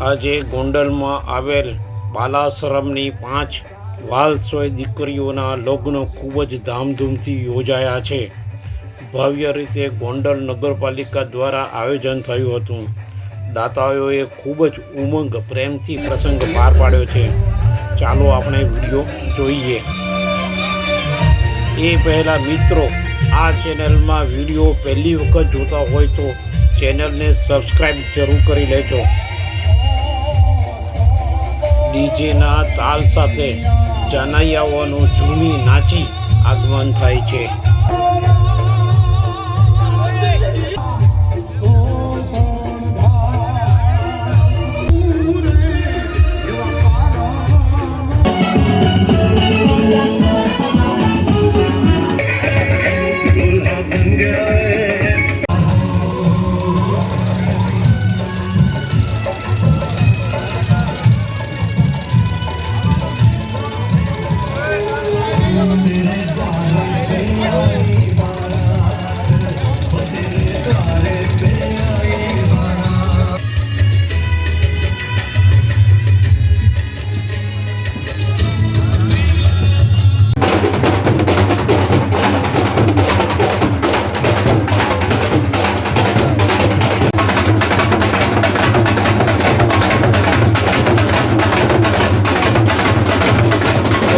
આજે ગોંડલમાં આવેલ બાલાશ્રમની 5 વાલસોય દીકરીઓના લગ્ન ખૂબ જ ધામધૂમથી યોજાયા છે. ભવ્ય રીતે ગોંડલ નગરપાલિકા દ્વારા આયોજન થયું હતું. દાતાઓએ ખૂબ જ ઉમંગ પ્રેમથી પ્રસંગ પાર પાડ્યો છે. ચાલો આપણે વિડીયો જોઈએ. એ પહેલાં મિત્રો, આ ચેનલમાં વિડીયો પહેલી વખત જોતા હોય તો ચેનલને સબસ્ક્રાઈબ જરૂર કરી લેજો. ડીજેના તાલ સાથે જાનૈયાઓનું ઝૂમી નાચી આગમન થાય છે.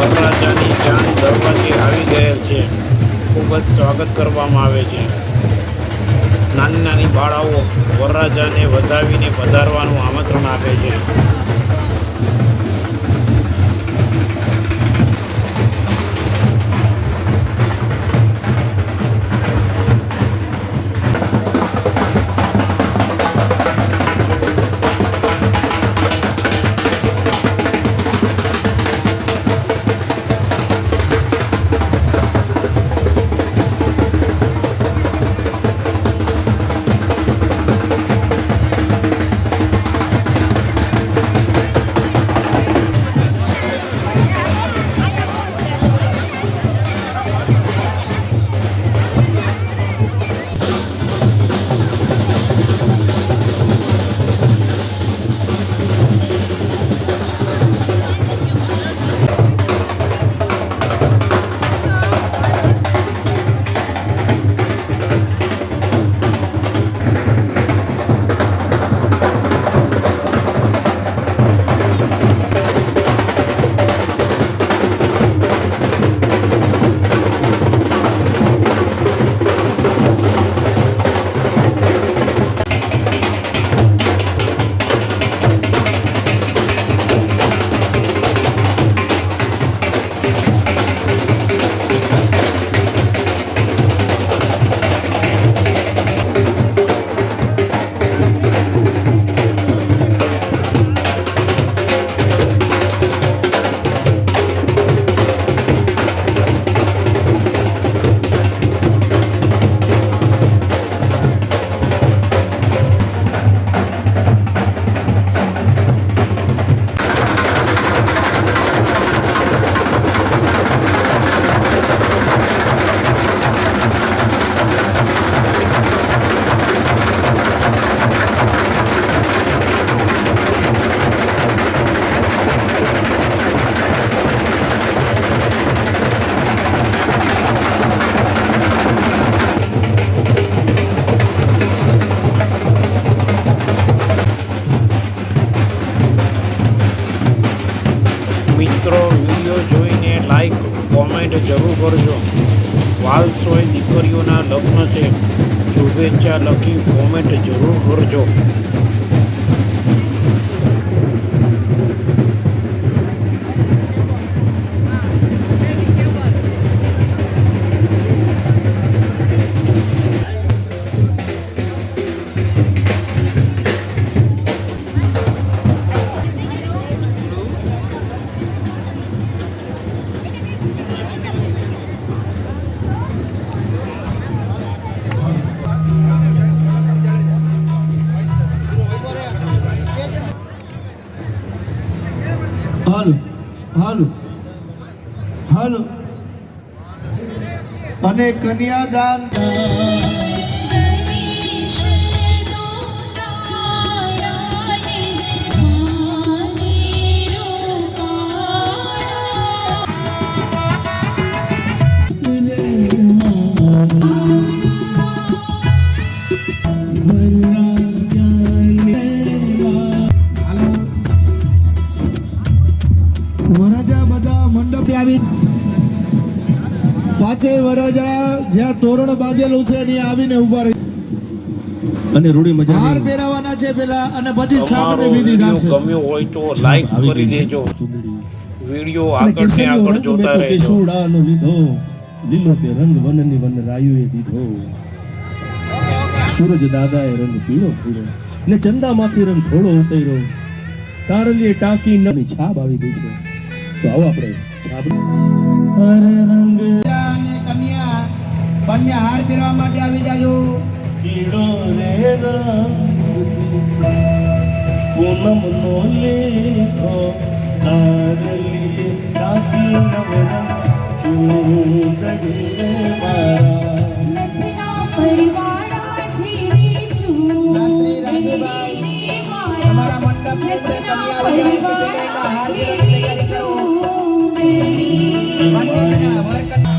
વરરાજાની જાન દરવાજે આવી ગયેલ છે. ખૂબ જ સ્વાગત કરવામાં આવે છે. નાની નાની બાળાઓ વરરાજાને વધાવીને પધારવાનું આમંત્રણ આપે છે. મિત્રો, વિડીયો જોઈને લાઈક કોમેન્ટ જરૂર કરજો. વાલસોય દીકરીઓના લગ્ન છે, શુભેચ્છા લખી કોમેન્ટ જરૂર કરજો. હાલો હાલો હાલો અને કન્યાદાન પાંચેય વરરાજા જ્યાં તોરણ બાંધેલું છે એની આવીને ઉભા રહી અને રૂડી હાર મજાની પહેરાવાના છે પેલા અને પછી અમારો છાપની વિધિ વિડીયો થશે. ગમ્યો હોય તો લાઈક આવી કરી ગઈ છે દેજો. ચૂંદડી. વિડીયો અને આગળ ને કેસરીયો આગળ રંગ જોતા મેં તો રહેજો. કેસુડાનો લીધો, લીલો તે રંગ વનની વન રાયુએ દીધો. સૂરજ દાદાએ રંગ પીળો કર્યો ને ચંદામાંથી રંગ થોડો ઉતર્યો. તારલીએ ટાંકી નની છાપ આવી ગઈ છે. તો આવો આપણે છાપ અરે રંગ અને કન્યા બંને હાર પહેરવા માટે આવી જાજો. પીળો રે રંગ પૂનમનો લેખો, તારલીએ ટાંકી નવરંગ ચૂંદડી રે મારા. તમારા મંડપની અંદર કન્યા આવી જાય છે, બેનના હાર પહેરવાની તૈયારી કરો. બંને જણા વર કન્યા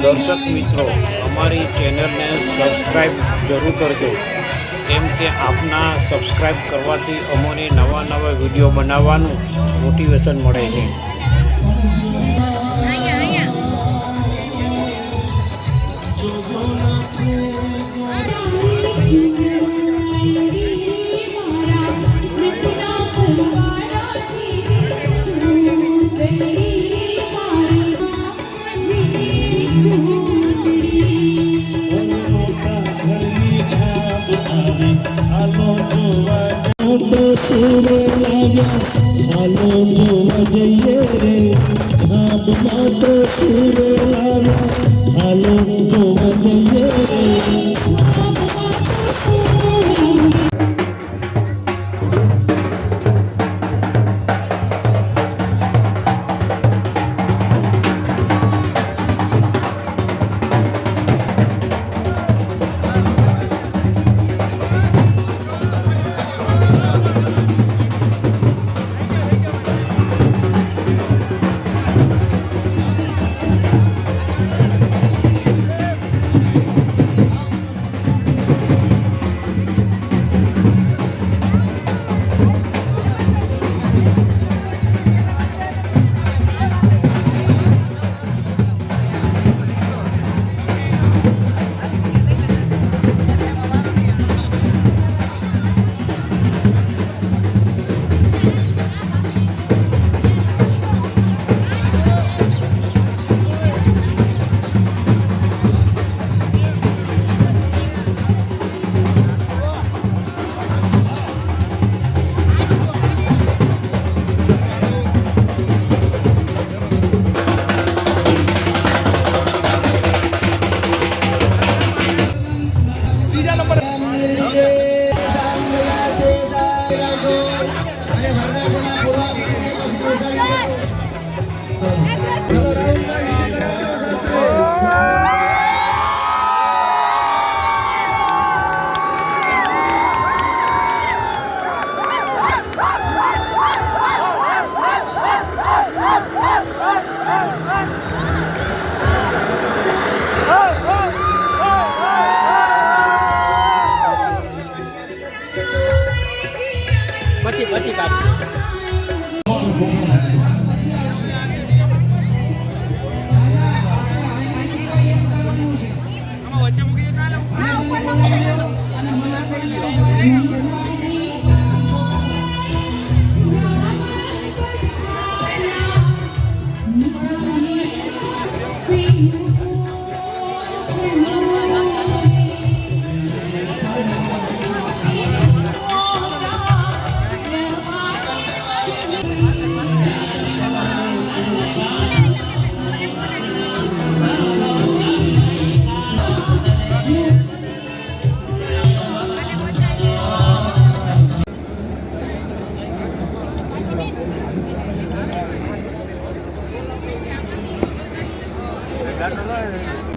દર્શક મિત્રો, અમારી ચેનલને સબસ્ક્રાઈબ જરૂર કરજો, કેમ કે આપના સબસ્ક્રાઈબ કરવાથી અમને નવા નવા વિડીયો બનાવવાનું મોટિવેશન મળે છે. હાલો જોવા જઈએ રે, છાપ માત્ર સુરે લાવ્યા. હાલો જોવા જઈએ રે.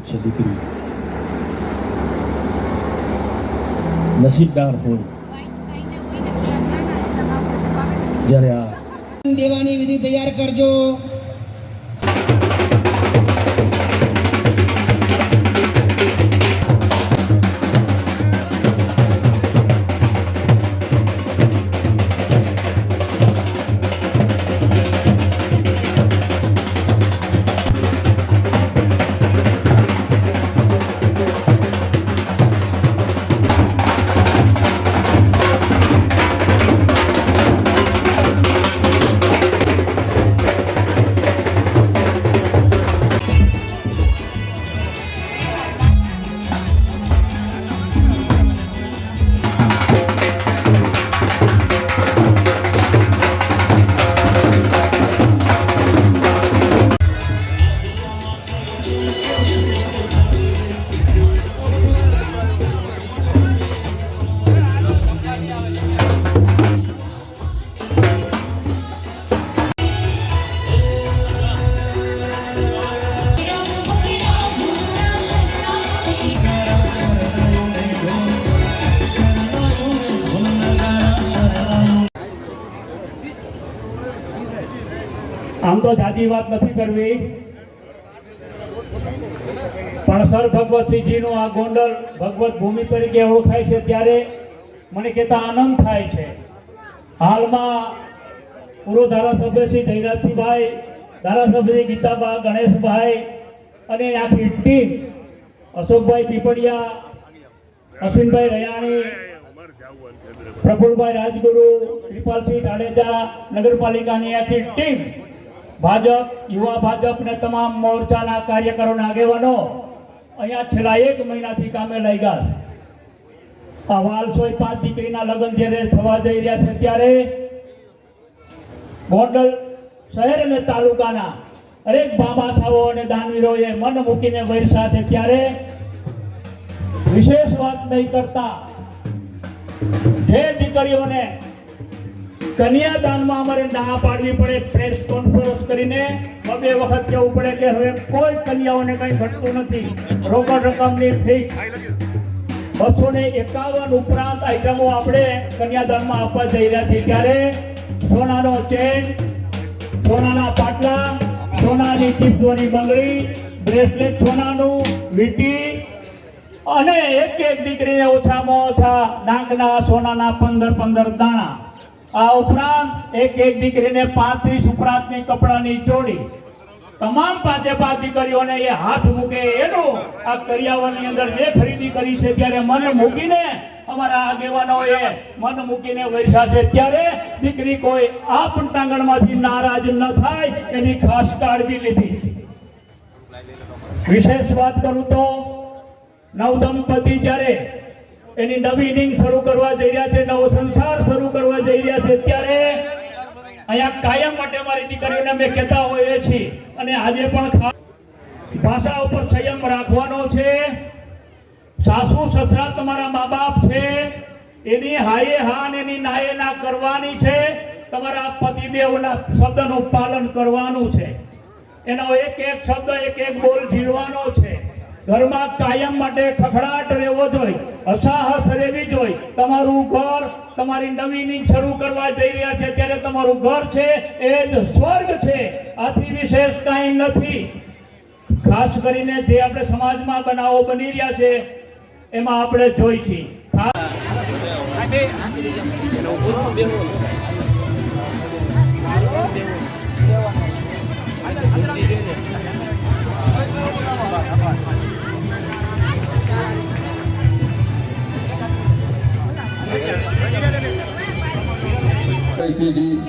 છે દીકરી નસીબદાર હોય જ્યારે આ દેવાની વિધિ તૈયાર કરજો. આમ તો જાજી વાત નથી કરવી, પણ સર ભગવતસિંહજીનું આ ગોંડલ ભગવત ભૂમિ તરીકે ઓળખાય છે ત્યારે મને કહેતા આનંદ થાય છે. હાલમાં પૂર્વ ધારાસભ્ય શ્રી જયરાજસિંહભાઈ, ધારાસભ્ય શ્રી ગીતાબા, ગણેશભાઈ અને આખી ટીમ, અશોકભાઈ પીપળિયા, અશ્વિનભાઈ રયાણી, પ્રફુલભાઈ રાજગુરુ, કૃપાલસિંહ જાડેજા, નગરપાલિકાની આખી ટીમ, ભાજપ, યુવા ભાજપ ને તમામ મોરચાના કાર્યકરોના આગેવાનો અહીંયા છેલ્લા 1 મહિનાથી કામે લાગ્યા છે. આ વાલસોઈ 5 દીકરીના લગ્ન જ્યારે થવા જઈ રહ્યા છે ત્યારે ગોંડલ શહેર અને તાલુકાના દરેક બાબાસાઓ અને દાનવીરોએ મન મૂકીને વરસ્યા છે ત્યારે વિશેષ વાત નહીં કરતા જે દીકરીઓને કન્યાદાનમાં અમારે ના પાડવી પડે, પ્રેસ કોન્ફરન્સ કરીને 2 વખત કહેવું પડે કે હવે કોઈ કન્યાઓને કંઈ ઘટતું નથી, રોકડ રકમની ફિક્સ 251 ઉપરાંત આઈટમો આપણે કન્યાદાનમાં આપવા જઈ રહ્યા છીએ ત્યારે સોનાનો ચેન, સોનાના પાટલા, સોનાની ટીપોની બંગડી, બ્રેસલેટ સોનાનું, વીંટી અને એક દીકરીને ઓછામાં ઓછા નાકના સોનાના 15 દાણા, આ ઉપરાંત એક દીકરીને 35 ઉપરાંતની કપડાની જોડી, તમામ 5 દીકરીઓને એ હાથ મૂકે એનું આ કરિયાવરની અંદર જે ખરીદી કરી છે ત્યારે મન મૂકીને અમારા આગેવાનોએ મન મૂકીને વરસ્યા છે ત્યારે દીકરી કોઈ આ પટાંગણમાંથી નારાજ ન થાય એની ખાસ કાળજી લીધી. વિશેષ વાત કરું તો નવદંપતિ જ્યારે એની નવી ઇનિંગ શરૂ કરવા જઈ રહ્યા છે, નવો સંસાર શરૂ કરવા જઈ રહ્યા છે ત્યારે અહીંયા કાયમ માટે મારી દીકરીઓને અમે કહેતા હોઈએ છીએ અને આજે પણ ભાષા ઉપર સંયમ રાખવાનો છે. સાસુ સસરા તમારા મા બાપ છે, એની હાયે હા અને એની નાયે ના કરવાની છે, તમારા પતિદેવના શબ્દનું પાલન કરવાનું છે, એનો એક શબ્દ એક બોલ ઝીલવાનો છે. ઘરમાં કાયમ માટે ખખડાટ રહેવો જોઈએ, હસાહસ રહેવી જોઈએ. તમારું ઘર, તમારી નવી ઇનિંગ શરૂ કરવા જઈ રહ્યા છે ત્યારે તમારું ઘર છે એ જ સ્વર્ગ છે, આથી વિશેષ કાંઈ નથી. ખાસ કરીને જે આપણે સમાજમાં બનાવો બની રહ્યા છે એમાં આપણે જોઈ છીએ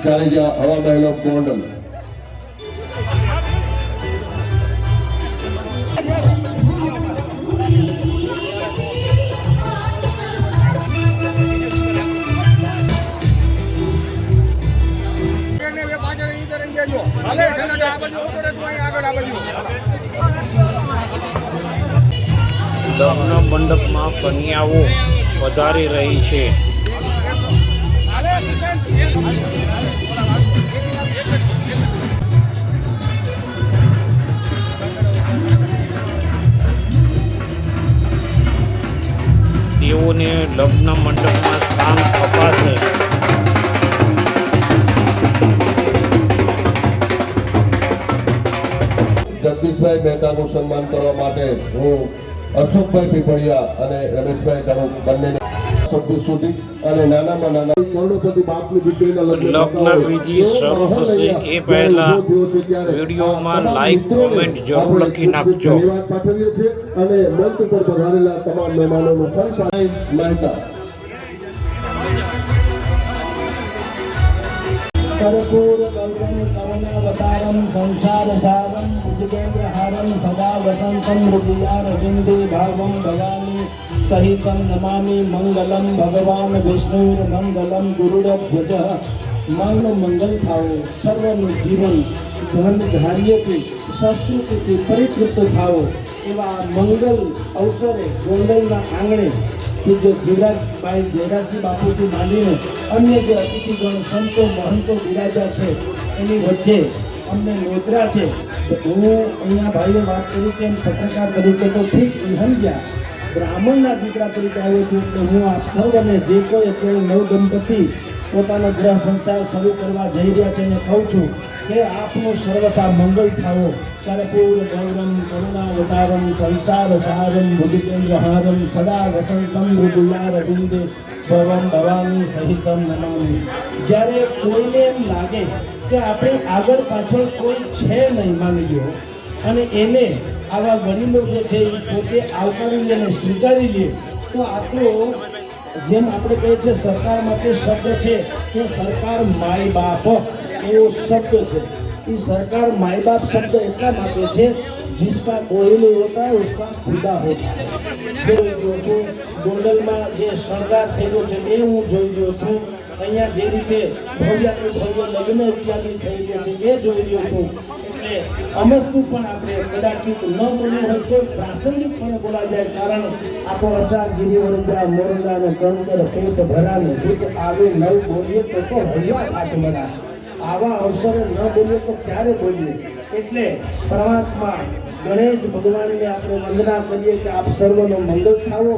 જાડેજા, હવા મહેલ ઓફ ગોંડલ. લગ્ન મંડપમાં કન્યાઓ વધારી રહી છે. તેઓને લગ્ન મંડપમાં સ્થાન અપાશે. રમેશભાઈ મહેતાનું સન્માન કરવા માટે હું અશોકભાઈ પીપળિયા અને રમેશભાઈ ધણુક બંનેને શબ્દો સુધી અને નાનામાં નાના કરોડોપતિ બાપની દીકરીના લગ્ન વિધિ શરૂ થશે એ પહેલા વિડીયોમાં લાઈક કોમેન્ટ જરૂર લખી નાખજો. ધન્યવાદ પાઠવીએ છીએ અને મંચ ઉપર પધારેલા તમામ મહેમાનોનું પણ મહેતા कर्पूर गौरम करुणावतारम संसार सारम भुजगेन्द्रहारम सदा वसंतम हृदयारविंदे भावम भवानी सहितं नमामि मंगलम भगवान विष्णुर्मंगलम गुरुरध्वज मंगल થાવો સર્વનું જીવન ધન ધાર્યથી સંસ્કૃતિથી પરિતૃપ્ત થાવો એવા મંગલ અવસરે ગોંડલના આંગણે પૂજ્ય જીવરાજભાઈ જયરાજસિંહ બાપુથી માંડીને અન્ય જે અતિથિગણ સંતો મહંતો બિરાજા છે એની વચ્ચે અમને નોતરા છે. તો હું અહીંયા ભાઈએ વાત કરી કે એમ પત્રકાર તરીકે તો ઠીક સમજ્યા, બ્રાહ્મણના દીકરા તરીકે આવ્યો છું એટલે હું આપ સૌને જે કોઈ અત્યારે નવ દંપતી પોતાનો ગ્રહ સંસાર શરૂ કરવા જઈ રહ્યા છે એને કહું છું કે આપનો સર્વથા મંગળ થાવો. કર્પૂર ગૌરમ કરુણાવતારમ સંસાર સારમ ભુજગેન્દ્રહારમ સદા વસંતમ મૃદુલારવિંદે ભવમ ભવાની સહિતમ નમામિ. જ્યારે કોઈને એમ લાગે કે આપણે આગળ પાછળ કોઈ છે નહીં માની લો અને એને આવા વડીલો જે છે એ પોતે આવકારી લે અને સ્વીકારી લે તો આપણો જેમ આપણે કહીએ છીએ સરકાર માટે શબ્દ છે કે સરકાર માય બાપ એવો શબ્દ છે. ये सरकार माई बाप शब्द એટલા માટે છે जिसका कोई नहीं होता है उसका खुदा होता है. જોઈ છું ગોંડલમાં જે સરકાર થયેલો છે એ હું જોઈ રહ્યો છું. અહીંયા જે રીતે ભવ્યાથી ભવ્ય લગ્ન ઇત્યાદિ થઈ રહ્યો છે એ જોઈ રહ્યો છું. એટલે અમસ્તુ પણ આપણે કદાચિત ન બોલ્યું હોય તો પ્રાસંગિક પણ બોલા જાય, કારણ આપણો અસાર ગિરિવરદા મોરલા અને કંકર પેટ ભરાને જે આવે નવ બોલીએ તો હૈયા હાથ મળા. આવા અવસરે ન બોલીએ તો ક્યારે બોલીએ? એટલે પરમાત્મા ગણેશ ભગવાનને આપણે વંદના કરીએ કે આપ સર્વનો મંગળ થાવો.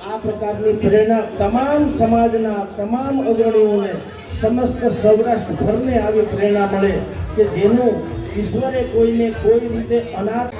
આ પ્રકારની પ્રેરણા તમામ સમાજના તમામ અગ્રણીઓને સમસ્ત સૌરાષ્ટ્રભરને આવી પ્રેરણા મળે કે જેનું ઈશ્વરે કોઈને કોઈ રીતે અનાથ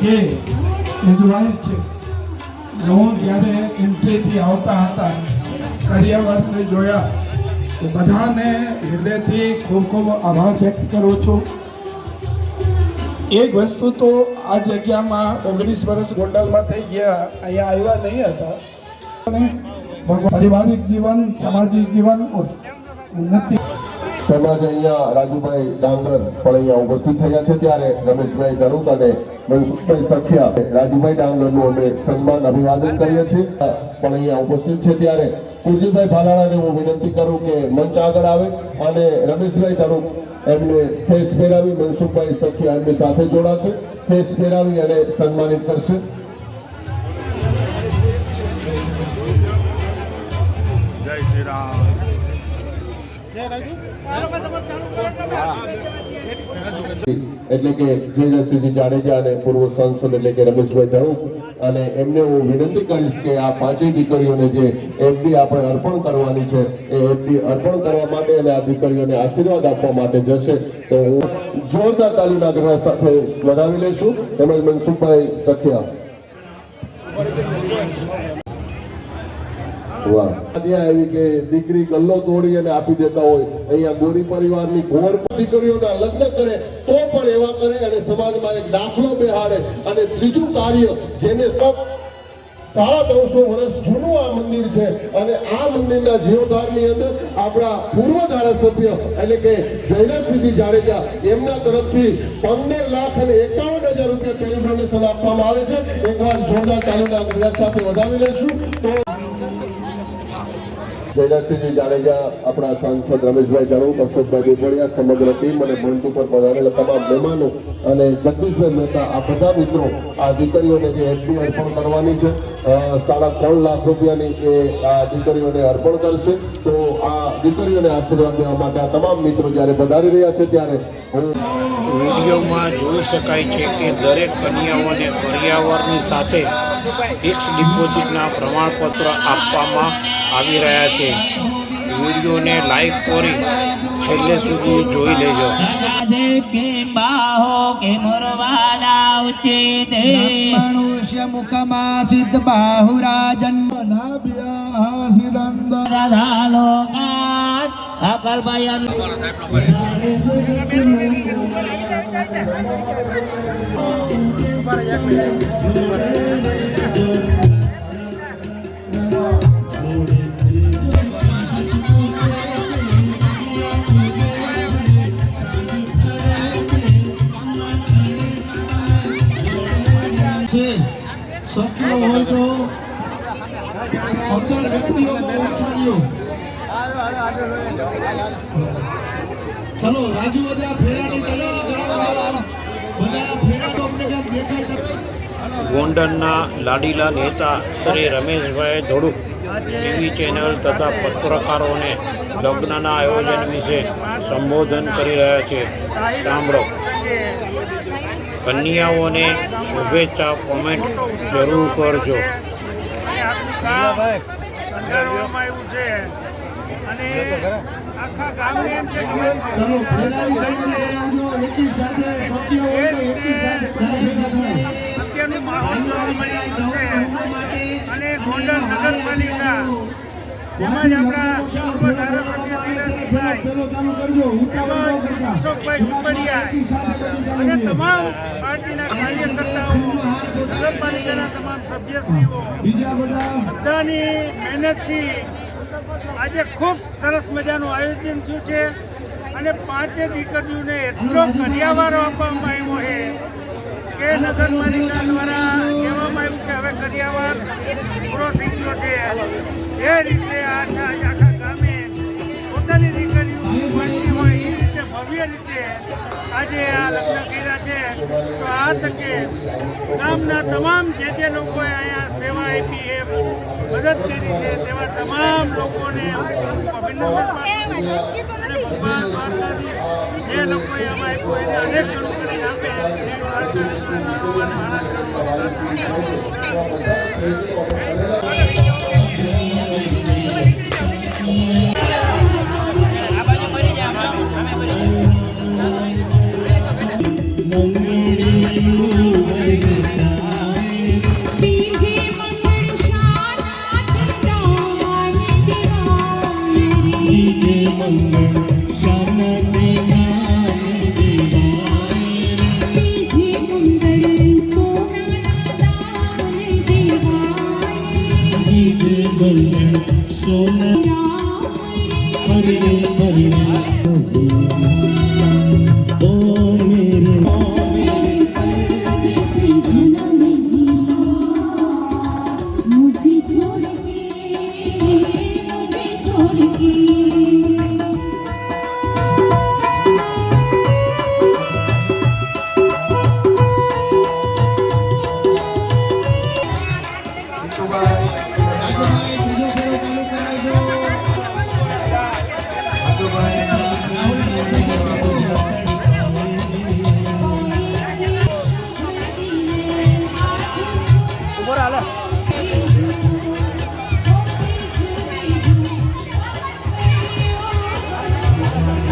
જે એજવાય છે. હું જ્યારે એન્ટ્રીથી આવતા હતા કરિયાવરને જોયા તો બધાને હૃદયથી ખૂબ ખૂબ આભાર વ્યક્ત કરું છું. એક વસ્તુ તો આ જગ્યામાં 19 વર્ષ ગોંડલમાં થઈ ગયા, અહીંયા આવ્યા નહીં હતા. પારિવારિક જીવન, સામાજિક જીવન, ઉન્નતિ તેમજ અહીંયા રાજુભાઈ ડાંગર પણ અહીંયા ઉપસ્થિત થયા છે. ત્યારે રમેશભાઈ ધણુક અને મનસુખભાઈ સખિયા રાજુભાઈ ડાંગરનું અમે સન્માન અભિવાદન કરીએ છીએ પણ અહીંયા ઉપસ્થિત છે. ત્યારે કુલજીભાઈ ભાલાળાને હું વિનંતી કરું કે મંચ આગળ આવે અને રમેશભાઈ ધણુક એમને ફેસ ફેરાવી, મનસુખભાઈ સખિયા એમની સાથે જોડાશે, ફેસ ફેરાવી અને સન્માનિત કરશે. એટલે કે જયરસિંહજી જાડેજા અને પૂર્વ સાંસદ એટલે કે રમેશભાઈ ધડુક અને એમને હું વિનંતી કરીશ કે આ પાંચેય દીકરીઓને જે એફડી આપણે અર્પણ કરવાની છે એ એફડી અર્પણ કરવા માટે અને આ દીકરીઓને આશીર્વાદ આપવા માટે જશે તો હું જોરદાર તાલીના ગ્રહ સાથે વધાવી લઈશું. તેમજ મનસુખભાઈ સખિયા વાહ ત્યાં આવી કે દીકરી ગલ્લો તોડી અને આપી દેતા હોય. અહીંયા ગોરી પરિવારની ઘોર દીકરીઓના લગ્ન કરે તો પણ એવા કરે અને સમાજમાં એક દાખલો બેહાડે. અને ત્રીજું કાર્ય જેને સબ 350 વર્ષ જૂનું આ મંદિર છે અને આ મંદિરના જીર્ણોદ્ધારની અંદર આપણા પૂર્વ ધારાસભ્ય એટલે કે જયરાજસિંહજી જાડેજા એમના તરફથી 15,51,000 રૂપિયા કેરી ડોનેશન આપવામાં આવે છે. એકવાર જોરદાર તાલીના ગરજ સાથે વધાવી લઈશું. તો જયરાજસિંહજી જાડેજા, આપણા સાંસદ રમેશભાઈ ધડુક, અશોકભાઈ દેવળિયા, સમગ્ર ટીમ અને મંચ ઉપર પધારેલા તમામ મહેમાનો અને જગદીશભાઈ મહેતા આ બધા મિત્રો આ દીકરીઓને જે એફડી અર્પણ કરવાની છે 3.5 લાખ રૂપિયાની એ આ દીકરીઓને અર્પણ કરશે. તો આ દીકરીઓને આશીર્વાદ દેવા માટે આ તમામ મિત્રો જ્યારે પધારી રહ્યા છે ત્યારે હું વિડીયોમાં જોઈ શકાય છે કે દરેક કન્યાઓને કરિયાવરની સાથે ફિક્સ ડિપોઝિટના પ્રમાણપત્ર આપવામાં આવી રહ્યા છે. વિડીયોને લાઈક કરી છેલ્લે સુધી જોઈ લેજો. કે બાહો કે મોરવાલા ઉચિત મનુષ્ય મુખમાં સિદ્ધ બાહુરાજન નાભ્યા સિદંદ રાધાલો અકલ ભયન શક્ય હોય તો 15 વ્યક્તિઓમાં ઉત્સાહ્યો. ચલો રાજુ બધા ફેરાની તૈયારી કરાવો. બધા ફેરા તો અમને ક્યાંક દેખાય. ગોંડલના લાડીલા નેતા શ્રી રમેશભાઈ ધડુક ટીવી ચેનલ તથા પત્રકારોને લગ્નના આયોજન વિશે સંબોધન કરી રહ્યા છે. સાંભળો. કન્યાઓને શુભેચ્છા કોમેન્ટ જરૂર કરજો. સંઘારવામાં આવ્યું છે અને આખા ગામને એમ છે કે ચલો ફેરાની તૈયારી કરાવજો. એકી સાથે શક્ય હોય તો એકી સાથે અત્યારનું માહોલ જોવા મળી રહ્યું છે અને ગોંડલ નગરપાલિકા તેમજ આપણા પૂર્વ ધારાસભ્ય ધીરજભાઈ પેલો ચાલુ કરજો. ઉતાવળ ન કરતા. અશોકભાઈ કુંબડિયા અને તમામ પાર્ટીના કાર્યકર્તાઓ નગરપાલિકાના તમામ સભ્યશ્રીઓ બીજા બધા બધાની મહેનતથી આજે ખૂબ સરસ મજાનું આયોજન થયું છે અને પાંચે દીકરીઓને એટલો કરિયાવારો આપવામાં આવ્યો છે કે નગરપાલિકા દ્વારા કહેવામાં આવ્યું કે હવે કરિયાવાર પૂરો થઈ ગયો છે. એ રીતે આખા ગામે પોતાની દીકરીઓ મળતી હોય એ રીતે ભવ્ય રીતે આજે આ લગ્ન કર્યા છે. તો આ તકે ગામના તમામ જે લોકોએ અહીંયા સેવા આપી છે, મદદ કરી છે તેવા તમામ લોકોને અભિનંદન પાઠવું છું. અને ભગવાન દ્વારકાધીશ જે લોકોએ આમાં આપ્યું એને અનેક ગણું કરી આપે એવી દ્વારકાધીશના નામમાં બીજો ફેરો ચાલુ કરાવજો.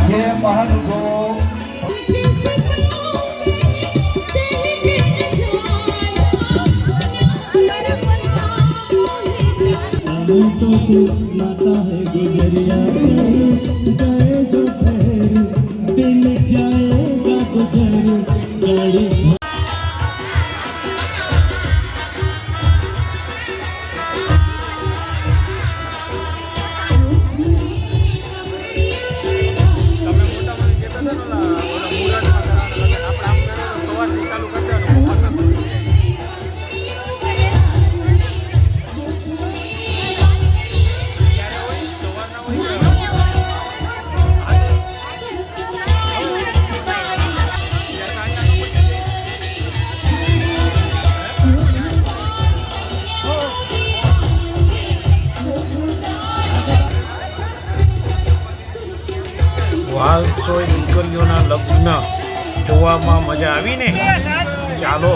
જે મહંતો तो सुनाता है गुजरिया गए जो फेर दिल जाएगा गुजर गाड़ी વાલસોય દીકરીઓના લગ્ન જોવામાં મજા આવીને ચાલો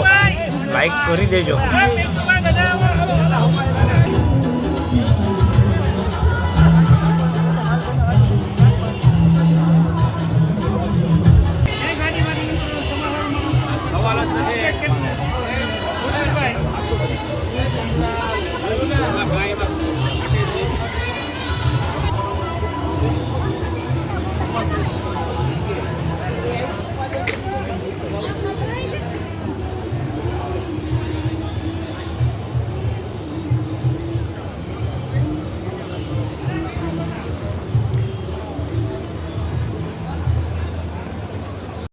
લાઈક કરી દેજો.